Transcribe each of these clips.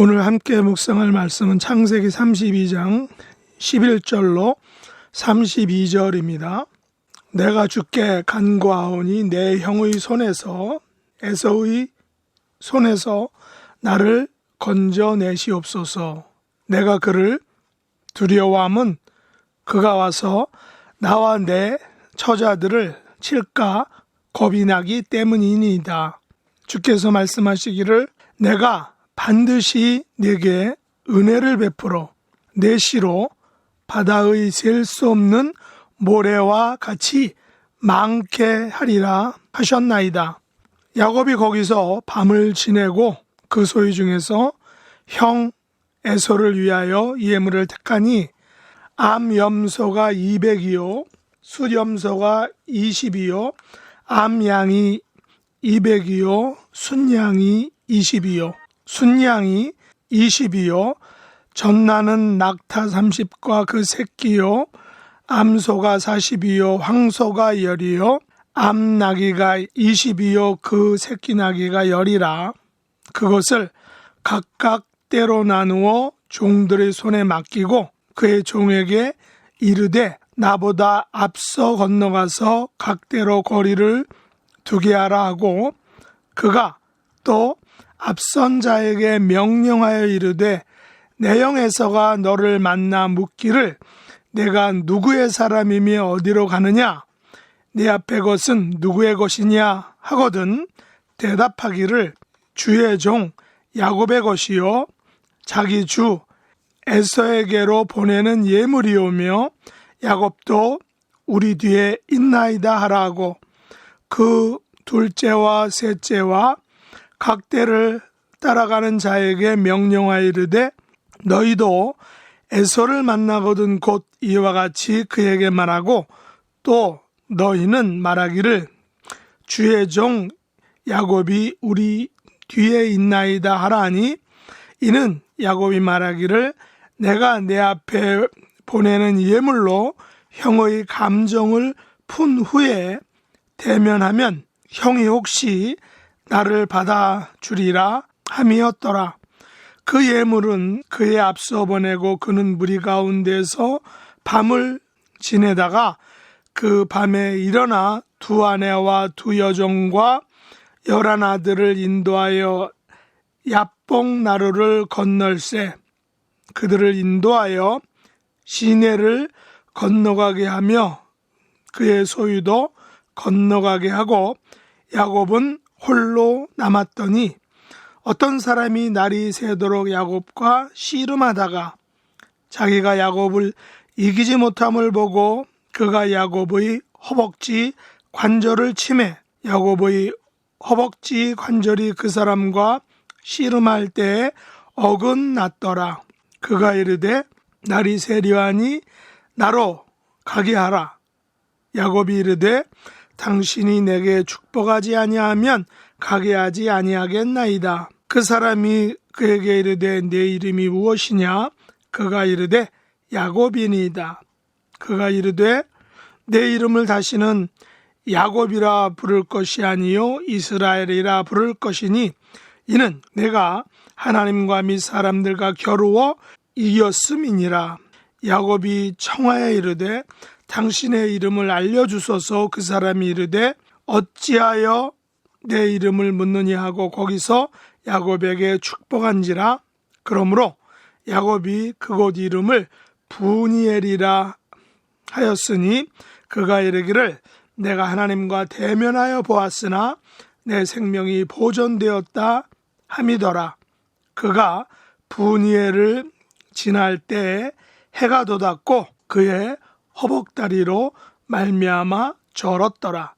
오늘 함께 묵상할 말씀은 창세기 32장 11절로 32절입니다. 내가 주께 간구하오니 내 형의 손에서 에서의 손에서 나를 건져내시옵소서. 내가 그를 두려워함은 그가 와서 나와 내 처자들을 칠까 겁이 나기 때문이니이다. 주께서 말씀하시기를 내가 반드시 네게 은혜를 베풀어 내 시로 바다의 셀 수 없는 모래와 같이 많게 하리라 하셨나이다. 야곱이 거기서 밤을 지내고 그 소유 중에서 형 에서를 위하여 예물을 택하니 암염소가 200이요 숫염소가 20이요 암양이 200이요 순양이 20이요 순양이 20이요 전나는 낙타 30과 그 새끼요 암소가 40이요 황소가 10이요 암나귀가 20이요 그 새끼 나귀가 10이라. 그것을 각각 때로 나누어 종들의 손에 맡기고 그의 종에게 이르되 나보다 앞서 건너가서 각대로 거리를 두게 하라 하고 그가 또 앞선 자에게 명령하여 이르되 내 형 에서가 너를 만나 묻기를 내가 누구의 사람이며 어디로 가느냐 내 앞에 것은 누구의 것이냐 하거든 대답하기를 주의 종 야곱의 것이요 자기 주 에서에게로 보내는 예물이오며 야곱도 우리 뒤에 있나이다 하라 하고 그 둘째와 셋째와 각대를 따라가는 자에게 명령하여 이르되 너희도 에서를 만나거든 곧 이와 같이 그에게 말하고 또 너희는 말하기를 주의 종 야곱이 우리 뒤에 있나이다 하라 하니 이는 야곱이 말하기를 내가 내 앞에 보내는 예물로 형의 감정을 푼 후에 대면하면 형이 혹시 나를 받아주리라 함이었더라. 그 예물은 그의 앞서 보내고 그는 무리 가운데서 밤을 지내다가 그 밤에 일어나 두 아내와 두 여종과 11 아들을 인도하여 야뽕 나루를 건널세 그들을 인도하여 시내를 건너가게 하며 그의 소유도 건너가게 하고 야곱은 홀로 남았더니 어떤 사람이 날이 새도록 야곱과 씨름하다가 자기가 야곱을 이기지 못함을 보고 그가 야곱의 허벅지 관절을 치매 야곱의 허벅지 관절이 그 사람과 씨름할 때에 어긋났더라. 그가 이르되 날이 새려하니 나로 가게 하라. 야곱이 이르되 당신이 내게 축복하지 아니하면 가게 하지 아니하겠나이다. 그 사람이 그에게 이르되 내 이름이 무엇이냐? 그가 이르되 야곱이니이다. 그가 이르되 내 이름을 다시는 야곱이라 부를 것이 아니요 이스라엘이라 부를 것이니 이는 내가 하나님과 및 사람들과 겨루어 이겼음이니라. 야곱이 청하여 이르되 당신의 이름을 알려주소서. 그 사람이 이르되 어찌하여 내 이름을 묻느냐 하고 거기서 야곱에게 축복한지라. 그러므로 야곱이 그곳 이름을 브니엘이라 하였으니 그가 이르기를 내가 하나님과 대면하여 보았으나 내 생명이 보존되었다 함이더라. 그가 브니엘을 지날 때에 해가 돋았고 그의 허벅다리로 말미암아 절었더라.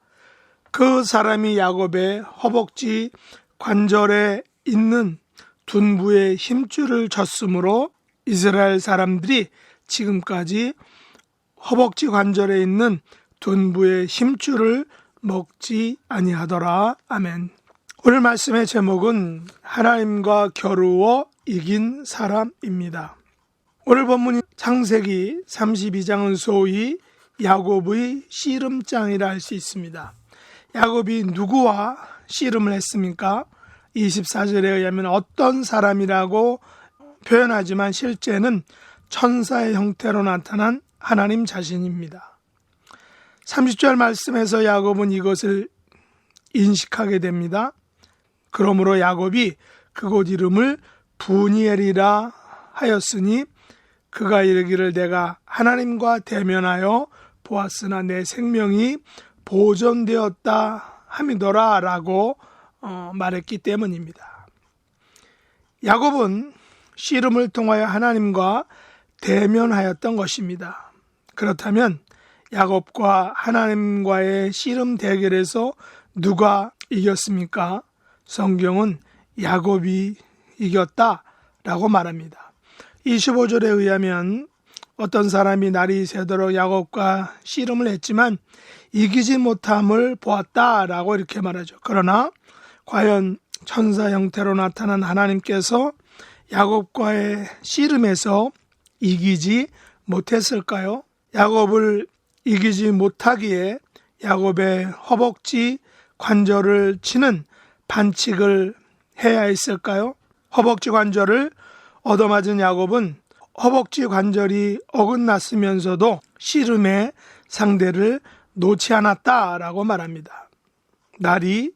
그 사람이 야곱의 허벅지 관절에 있는 둔부의 힘줄을 쳤으므로 이스라엘 사람들이 지금까지 허벅지 관절에 있는 둔부의 힘줄을 먹지 아니하더라. 아멘. 오늘 말씀의 제목은 하나님과 겨루어 이긴 사람입니다. 오늘 본문인 창세기 32장은 소위 야곱의 씨름장이라 할 수 있습니다. 야곱이 누구와 씨름을 했습니까? 24절에 의하면 어떤 사람이라고 표현하지만 실제는 천사의 형태로 나타난 하나님 자신입니다. 30절 말씀에서 야곱은 이것을 인식하게 됩니다. 그러므로 야곱이 그곳 이름을 브니엘이라 하였으니 그가 이르기를 내가 하나님과 대면하여 보았으나 내 생명이 보존되었다 함이더라 라고 말했기 때문입니다. 야곱은 씨름을 통하여 하나님과 대면하였던 것입니다. 그렇다면 야곱과 하나님과의 씨름 대결에서 누가 이겼습니까? 성경은 야곱이 이겼다라고 말합니다. 25절에 의하면 어떤 사람이 날이 새도록 야곱과 씨름을 했지만 이기지 못함을 보았다라고 이렇게 말하죠. 그러나 과연 천사 형태로 나타난 하나님께서 야곱과의 씨름에서 이기지 못했을까요? 야곱을 이기지 못하기에 야곱의 허벅지 관절을 치는 반칙을 해야 했을까요? 허벅지 관절을 얻어맞은 야곱은 허벅지 관절이 어긋났으면서도 씨름의 상대를 놓지 않았다라고 말합니다. 날이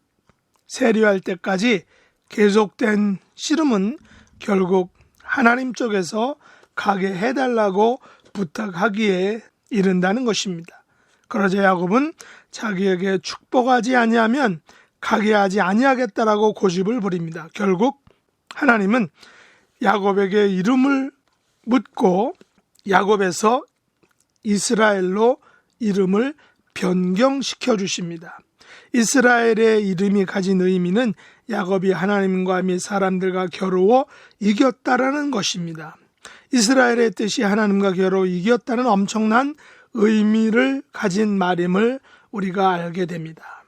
세려할 때까지 계속된 씨름은 결국 하나님 쪽에서 가게 해달라고 부탁하기에 이른다는 것입니다. 그러자 야곱은 자기에게 축복하지 아니하면 가게 하지 아니하겠다라고 고집을 부립니다. 결국 하나님은 야곱에게 이름을 묻고 야곱에서 이스라엘로 이름을 변경시켜 주십니다. 이스라엘의 이름이 가진 의미는 야곱이 하나님과 및 사람들과 겨루어 이겼다라는 것입니다. 이스라엘의 뜻이 하나님과 겨루어 이겼다는 엄청난 의미를 가진 말임을 우리가 알게 됩니다.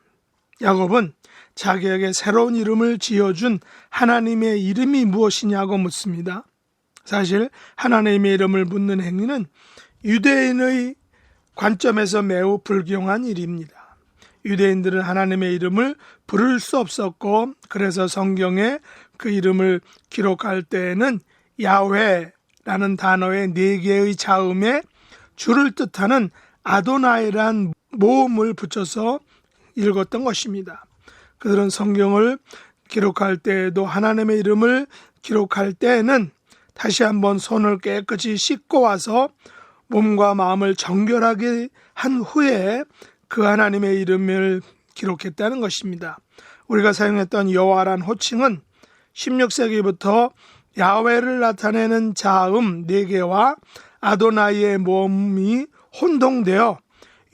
야곱은 자기에게 새로운 이름을 지어준 하나님의 이름이 무엇이냐고 묻습니다. 사실 하나님의 이름을 묻는 행위는 유대인의 관점에서 매우 불경한 일입니다. 유대인들은 하나님의 이름을 부를 수 없었고 그래서 성경에 그 이름을 기록할 때에는 야훼라는 단어의 4개의 자음에 주를 뜻하는 아도나이란 모음을 붙여서 읽었던 것입니다. 그들은 성경을 기록할 때에도 하나님의 이름을 기록할 때에는 다시 한번 손을 깨끗이 씻고 와서 몸과 마음을 정결하게 한 후에 그 하나님의 이름을 기록했다는 것입니다. 우리가 사용했던 여호와란 호칭은 16세기부터 야훼를 나타내는 자음 4개와 아도나이의 모음이 혼동되어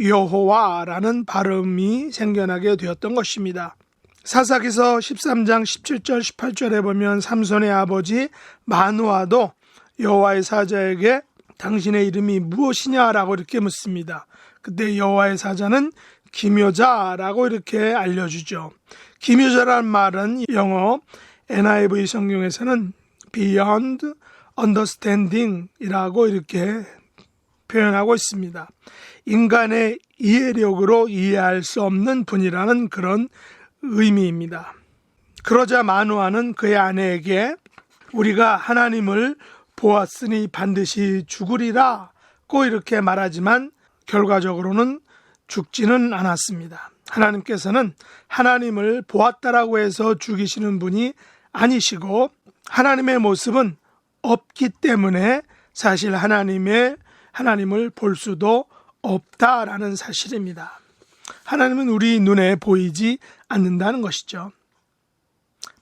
여호와라는 발음이 생겨나게 되었던 것입니다. 사사기서 13장 17절 18절에 보면 삼손의 아버지 마누아도 여호와의 사자에게 당신의 이름이 무엇이냐라고 이렇게 묻습니다. 그때 여호와의 사자는 기묘자라고 이렇게 알려주죠. 기묘자란 말은 영어 NIV 성경에서는 beyond understanding 이라고 이렇게 표현하고 있습니다. 인간의 이해력으로 이해할 수 없는 분이라는 그런 의미입니다. 그러자 마누아는 그의 아내에게 우리가 하나님을 보았으니 반드시 죽으리라고 이렇게 말하지만 결과적으로는 죽지는 않았습니다. 하나님께서는 하나님을 보았다라고 해서 죽이시는 분이 아니시고 하나님의 모습은 없기 때문에 사실 하나님을 볼 수도 없다라는 사실입니다. 하나님은 우리 눈에 보이지 않는다는 것이죠.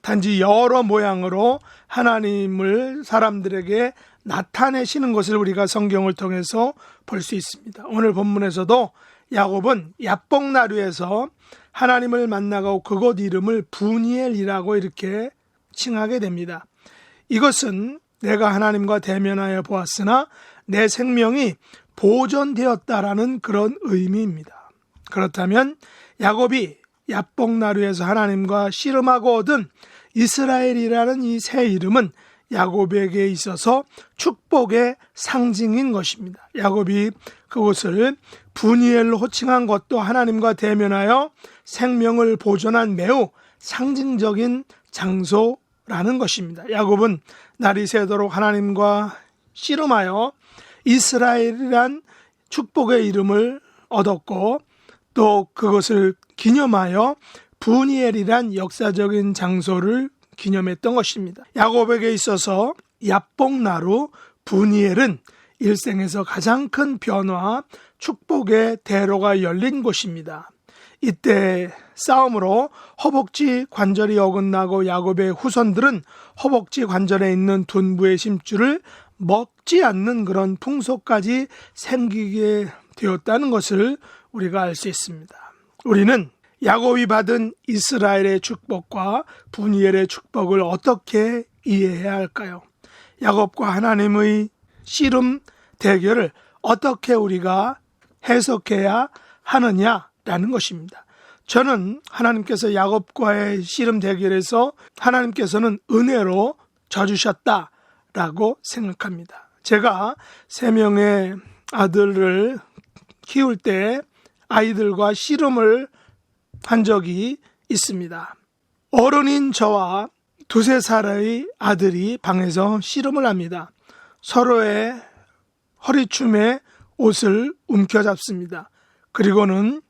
단지 여러 모양으로 하나님을 사람들에게 나타내시는 것을 우리가 성경을 통해서 볼 수 있습니다. 오늘 본문에서도 야곱은 야복나루에서 하나님을 만나고 그곳 이름을 브니엘이라고 이렇게 칭하게 됩니다. 이것은 내가 하나님과 대면하여 보았으나 내 생명이 보존되었다라는 그런 의미입니다. 그렇다면 야곱이 야복나루에서 하나님과 씨름하고 얻은 이스라엘이라는 이 새 이름은 야곱에게 있어서 축복의 상징인 것입니다. 야곱이 그곳을 브니엘로 호칭한 것도 하나님과 대면하여 생명을 보존한 매우 상징적인 장소라는 것입니다. 야곱은 날이 새도록 하나님과 씨름하여 이스라엘이란 축복의 이름을 얻었고 또 그것을 기념하여 브니엘이란 역사적인 장소를 기념했던 것입니다. 야곱에게 있어서 야복나루 브니엘은 일생에서 가장 큰 변화, 축복의 대로가 열린 곳입니다. 이때 싸움으로 허벅지 관절이 어긋나고 야곱의 후손들은 허벅지 관절에 있는 둔부의 심줄을 먹지 않는 그런 풍속까지 생기게 되었다는 것을 우리가 알 수 있습니다. 우리는 야곱이 받은 이스라엘의 축복과 브니엘의 축복을 어떻게 이해해야 할까요? 야곱과 하나님의 씨름 대결을 어떻게 우리가 해석해야 하느냐라는 것입니다. 저는 하나님께서 야곱과의 씨름 대결에서 하나님께서는 은혜로 져주셨다라고 생각합니다. 제가 3명의 아들을 키울 때 아이들과 씨름을 한 적이 있습니다. 어른인 저와 2-3살의 아들이 방에서 씨름을 합니다. 서로의 허리춤에 옷을 움켜잡습니다. 그리고는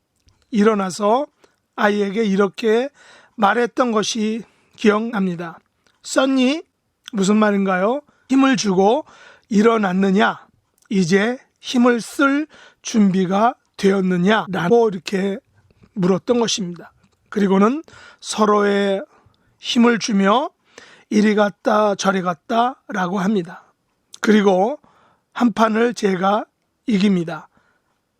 일어나서 아이에게 이렇게 말했던 것이 기억납니다. 썼니? 무슨 말인가요? 힘을 주고 일어났느냐? 이제 힘을 쓸 준비가 되었느냐? 라고 이렇게 물었던 것입니다. 그리고는 서로의 힘을 주며 이리 갔다 저리 갔다 라고 합니다. 그리고 한 판을 제가 이깁니다.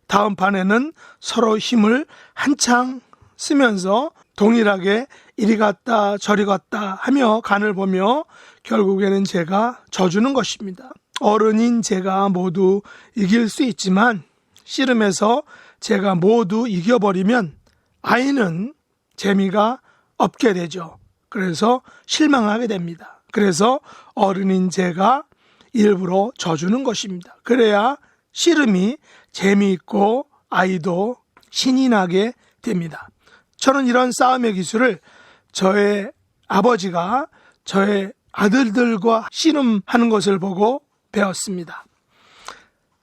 다음 판에는 서로 힘을 한창 쓰면서 동일하게 이리 갔다 저리 갔다 하며 간을 보며 결국에는 제가 져주는 것입니다. 어른인 제가 모두 이길 수 있지만 씨름에서 제가 모두 이겨버리면 아이는 재미가 없게 되죠. 그래서 실망하게 됩니다. 그래서 어른인 제가 일부러 져주는 것입니다. 그래야 씨름이 재미있고 아이도 신이 나게 됩니다. 저는 이런 싸움의 기술을 저의 아버지가 저의 아들들과 씨름하는 것을 보고 배웠습니다.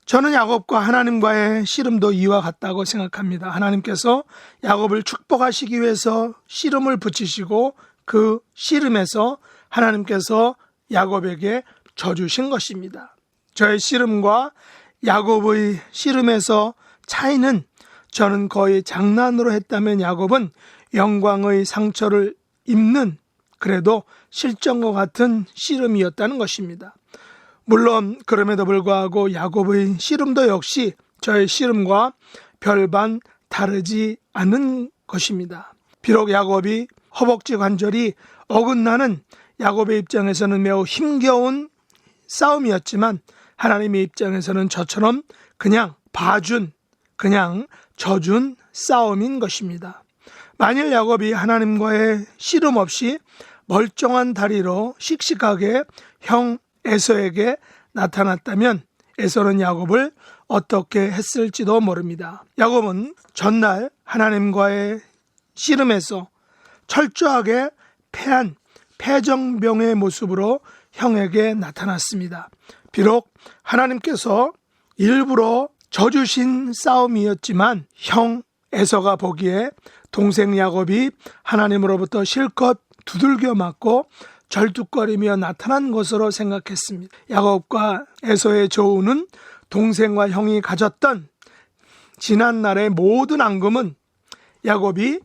저는 야곱과 하나님과의 씨름도 이와 같다고 생각합니다. 하나님께서 야곱을 축복하시기 위해서 씨름을 붙이시고 그 씨름에서 하나님께서 야곱에게 져주신 것입니다. 저의 씨름과 야곱의 씨름에서 차이는 저는 거의 장난으로 했다면 야곱은 영광의 상처를 입는 그래도 실전과 같은 씨름이었다는 것입니다. 물론 그럼에도 불구하고 야곱의 씨름도 역시 저의 씨름과 별반 다르지 않은 것입니다. 비록 야곱이 허벅지 관절이 어긋나는 야곱의 입장에서는 매우 힘겨운 싸움이었지만 하나님의 입장에서는 저처럼 그냥 봐준, 그냥 져준 싸움인 것입니다. 만일 야곱이 하나님과의 씨름 없이 멀쩡한 다리로 씩씩하게 형 에서에게 나타났다면 에서는 야곱을 어떻게 했을지도 모릅니다. 야곱은 전날 하나님과의 씨름에서 철저하게 패한 패정병의 모습으로 형에게 나타났습니다. 비록 하나님께서 일부러 져주신 싸움이었지만 형 에서가 보기에 동생 야곱이 하나님으로부터 실컷 두들겨 맞고 절뚝거리며 나타난 것으로 생각했습니다. 야곱과 에서의 조우는 동생과 형이 가졌던 지난날의 모든 앙금은 야곱이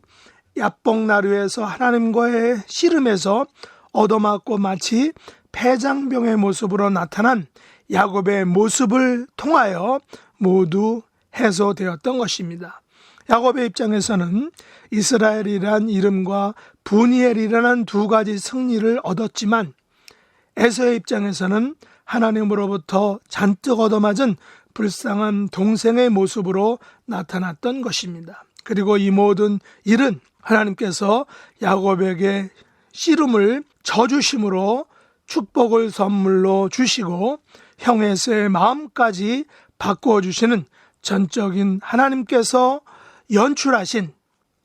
야복나루에서 하나님과의 씨름에서 얻어맞고 마치 패장병의 모습으로 나타난 야곱의 모습을 통하여 모두 해소되었던 것입니다. 야곱의 입장에서는 이스라엘이란 이름과 브니엘이라는 2가지 승리를 얻었지만 에서의 입장에서는 하나님으로부터 잔뜩 얻어맞은 불쌍한 동생의 모습으로 나타났던 것입니다. 그리고 이 모든 일은 하나님께서 야곱에게 씨름을 져주심으로 축복을 선물로 주시고 형 에서의 마음까지 바꾸어 주시는 전적인 하나님께서 연출하신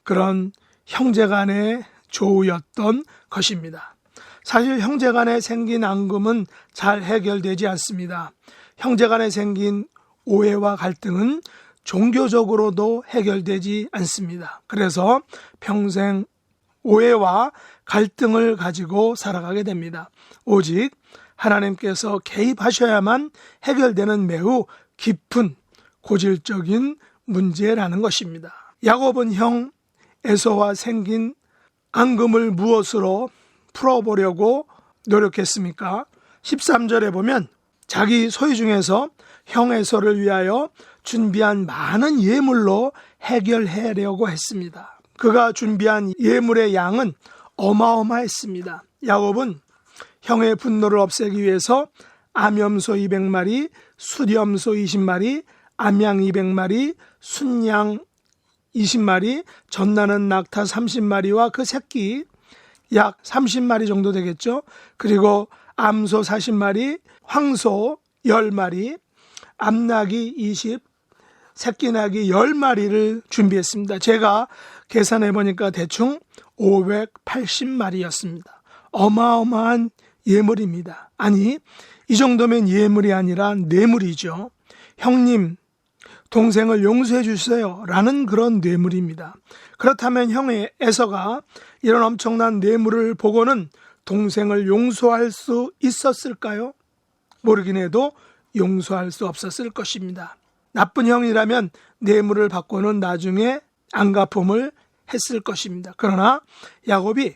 그런 형제간의 조우였던 것입니다. 사실 형제간에 생긴 앙금은 잘 해결되지 않습니다. 형제간에 생긴 오해와 갈등은 종교적으로도 해결되지 않습니다. 그래서 평생 오해와 갈등을 가지고 살아가게 됩니다. 오직 하나님께서 개입하셔야만 해결되는 매우 깊은 고질적인 문제라는 것입니다. 야곱은 형 에서와 생긴 앙금을 무엇으로 풀어보려고 노력했습니까? 13절에 보면 자기 소유 중에서 형 에서를 위하여 준비한 많은 예물로 해결하려고 했습니다. 그가 준비한 예물의 양은 어마어마했습니다. 야곱은 형의 분노를 없애기 위해서 암염소 200마리, 수렴소 20마리, 암양 200마리, 순양 20마리, 젖나는 낙타 30마리와 그 새끼 약 30마리 정도 되겠죠. 그리고 암소 40마리, 황소 10마리, 암낙이 20, 새끼낙이 10마리를 준비했습니다. 제가 계산해 보니까 대충 580마리였습니다. 어마어마한 예물입니다. 아니, 이 정도면 예물이 아니라 뇌물이죠. 형님, 동생을 용서해 주세요 라는 그런 뇌물입니다. 그렇다면 형의 에서가 이런 엄청난 뇌물을 보고는 동생을 용서할 수 있었을까요? 모르긴 해도 용서할 수 없었을 것입니다. 나쁜 형이라면 뇌물을 받고는 나중에 안갚음을 했을 것입니다. 그러나 야곱이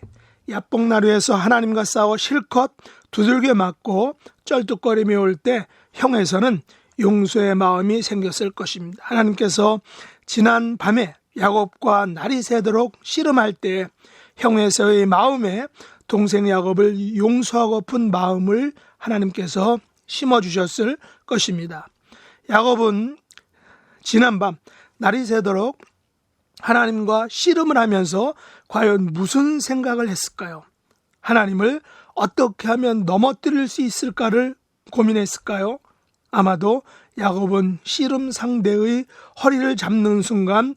야복나루에서 하나님과 싸워 실컷 두들겨 맞고 쩔뚝거리며 올 때 형에서는 용서의 마음이 생겼을 것입니다. 하나님께서 지난 밤에 야곱과 날이 새도록 씨름할 때 형에서의 마음에 동생 야곱을 용서하고픈 마음을 하나님께서 심어주셨을 것입니다. 야곱은 지난밤 날이 새도록 하나님과 씨름을 하면서 과연 무슨 생각을 했을까요? 하나님을 어떻게 하면 넘어뜨릴 수 있을까를 고민했을까요? 아마도 야곱은 씨름 상대의 허리를 잡는 순간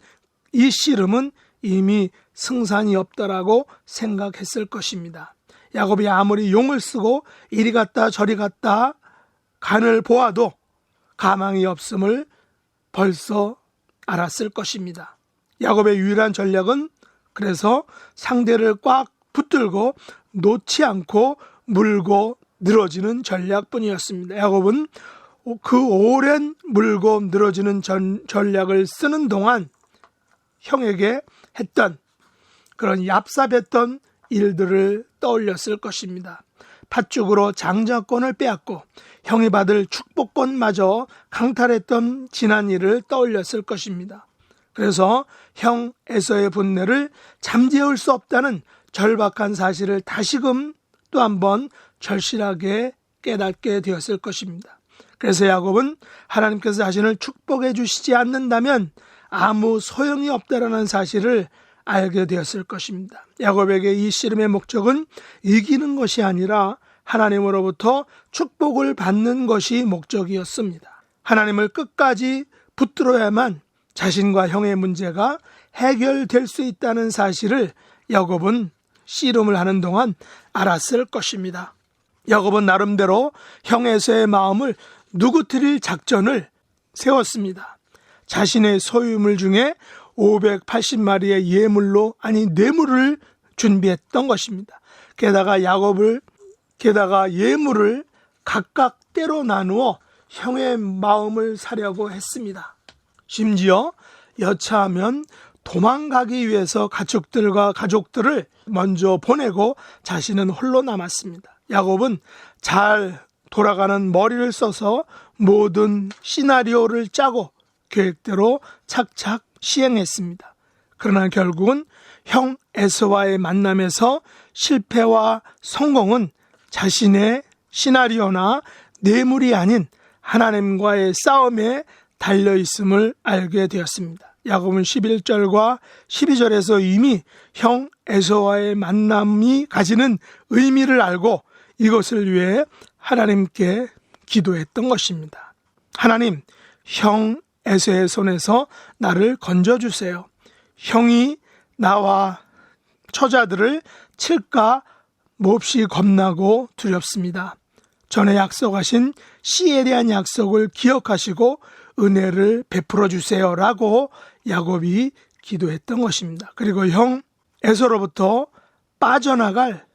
이 씨름은 이미 승산이 없다라고 생각했을 것입니다. 야곱이 아무리 용을 쓰고 이리 갔다 저리 갔다 간을 보아도 가망이 없음을 벌써 알았을 것입니다. 야곱의 유일한 전략은 그래서 상대를 꽉 붙들고 놓지 않고 물고 늘어지는 전략뿐이었습니다. 야곱은 그 오랜 물고 늘어지는 전략을 쓰는 동안 형에게 했던 그런 얍삽했던 일들을 떠올렸을 것입니다. 팥죽으로 장자권을 빼앗고 형이 받을 축복권마저 강탈했던 지난 일을 떠올렸을 것입니다. 그래서 형 에서의 분노를 잠재울 수 없다는 절박한 사실을 다시금 또 한 번 절실하게 깨닫게 되었을 것입니다. 그래서 야곱은 하나님께서 자신을 축복해 주시지 않는다면 아무 소용이 없다라는 사실을 알게 되었을 것입니다. 야곱에게 이 씨름의 목적은 이기는 것이 아니라 하나님으로부터 축복을 받는 것이 목적이었습니다. 하나님을 끝까지 붙들어야만 자신과 형의 문제가 해결될 수 있다는 사실을 야곱은 씨름을 하는 동안 알았을 것입니다. 야곱은 나름대로 형 에서의 마음을 누구트릴 작전을 세웠습니다. 자신의 소유물 중에 580마리의 예물로 뇌물을 준비했던 것입니다. 게다가 예물을 각각 때로 나누어 형의 마음을 사려고 했습니다. 심지어 여차하면 도망가기 위해서 가족들을 먼저 보내고 자신은 홀로 남았습니다. 야곱은 잘 돌아가는 머리를 써서 모든 시나리오를 짜고 계획대로 착착 시행했습니다. 그러나 결국은 형 에서와의 만남에서 실패와 성공은 자신의 시나리오나 뇌물이 아닌 하나님과의 싸움에 달려있음을 알게 되었습니다. 야곱은 11절과 12절에서 이미 형 에서와의 만남이 가지는 의미를 알고 이것을 위해 하나님께 기도했던 것입니다. 하나님, 형 에서의 손에서 나를 건져주세요. 형이 나와 처자들을 칠까 몹시 겁나고 두렵습니다. 전에 약속하신 씨에 대한 약속을 기억하시고 은혜를 베풀어 주세요라고 야곱이 기도했던 것입니다. 그리고 형 에서로부터 빠져나갈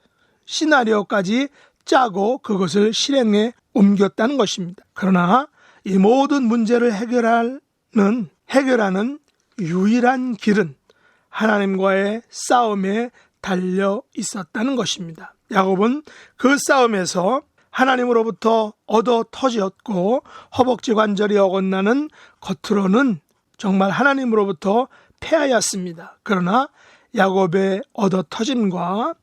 시나리오까지 짜고 그것을 실행에 옮겼다는 것입니다. 그러나 이 모든 문제를 해결하는 유일한 길은 하나님과의 싸움에 달려 있었다는 것입니다. 야곱은 그 싸움에서 하나님으로부터 얻어 터졌고 허벅지 관절이 어긋나는 겉으로는 정말 하나님으로부터 패하였습니다. 그러나 야곱의 얻어 터짐과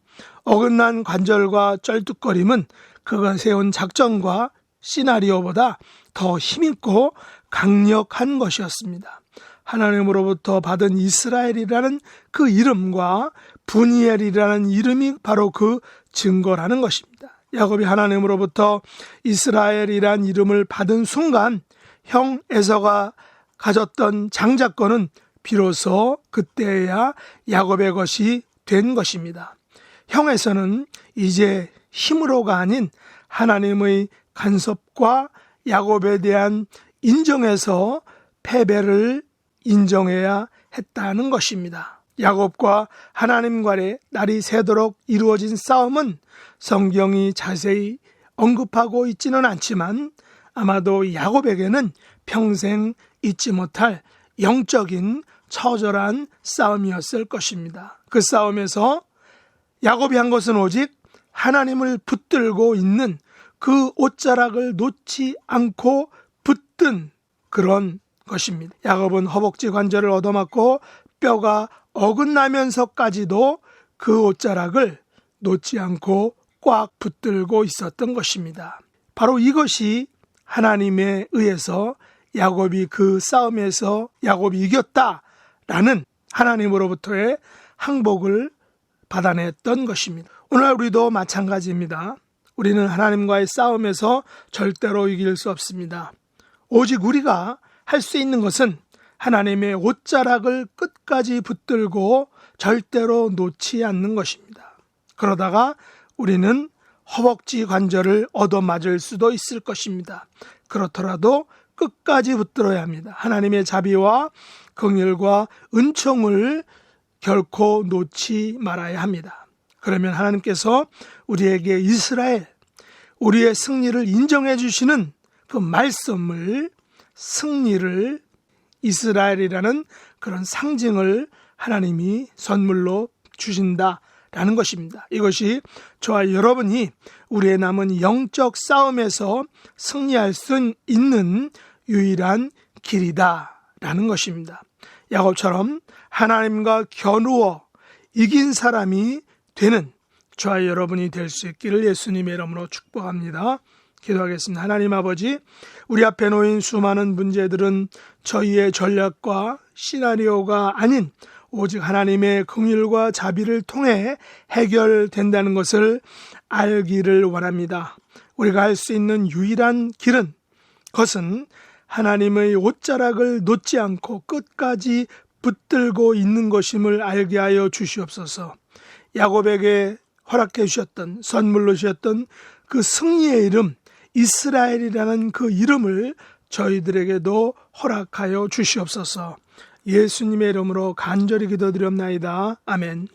어긋난 관절과 쩔뚝거림은 그가 세운 작전과 시나리오보다 더 힘있고 강력한 것이었습니다. 하나님으로부터 받은 이스라엘이라는 그 이름과 분이엘이라는 이름이 바로 그 증거라는 것입니다. 야곱이 하나님으로부터 이스라엘이란 이름을 받은 순간 형 에서가 가졌던 장자권은 비로소 그때야 야곱의 것이 된 것입니다. 형 에서는 이제 힘으로가 아닌 하나님의 간섭과 야곱에 대한 인정에서 패배를 인정해야 했다는 것입니다. 야곱과 하나님과의 날이 새도록 이루어진 싸움은 성경이 자세히 언급하고 있지는 않지만 아마도 야곱에게는 평생 잊지 못할 영적인 처절한 싸움이었을 것입니다. 그 싸움에서 야곱이 한 것은 오직 하나님을 붙들고 있는 그 옷자락을 놓지 않고 붙든 그런 것입니다. 야곱은 허벅지 관절을 얻어맞고 뼈가 어긋나면서까지도 그 옷자락을 놓지 않고 꽉 붙들고 있었던 것입니다. 바로 이것이 하나님에 의해서 야곱이 그 싸움에서 야곱이 이겼다라는 하나님으로부터의 항복을 받아냈던 것입니다. 오늘 우리도 마찬가지입니다. 우리는 하나님과의 싸움에서 절대로 이길 수 없습니다. 오직 우리가 할 수 있는 것은 하나님의 옷자락을 끝까지 붙들고 절대로 놓지 않는 것입니다. 그러다가 우리는 허벅지 관절을 얻어맞을 수도 있을 것입니다. 그렇더라도 끝까지 붙들어야 합니다. 하나님의 자비와 긍휼과 은총을 결코 놓지 말아야 합니다. 그러면 하나님께서 우리에게 이스라엘, 우리의 승리를 인정해 주시는 그 말씀을, 승리를, 이스라엘이라는 그런 상징을 하나님이 선물로 주신다라는 것입니다. 이것이 저와 여러분이 우리의 남은 영적 싸움에서 승리할 수 있는 유일한 길이다라는 것입니다. 야곱처럼 하나님과 겨누어 이긴 사람이 되는 저와 여러분이 될 수 있기를 예수님의 이름으로 축복합니다. 기도하겠습니다. 하나님 아버지, 우리 앞에 놓인 수많은 문제들은 저희의 전략과 시나리오가 아닌 오직 하나님의 긍휼과 자비를 통해 해결된다는 것을 알기를 원합니다. 우리가 할 수 있는 유일한 길은 것은 하나님의 옷자락을 놓지 않고 끝까지 붙들고 있는 것임을 알게 하여 주시옵소서. 야곱에게 허락해 주셨던, 선물로 주셨던 그 승리의 이름, 이스라엘이라는 그 이름을 저희들에게도 허락하여 주시옵소서. 예수님의 이름으로 간절히 기도드리옵나이다. 아멘.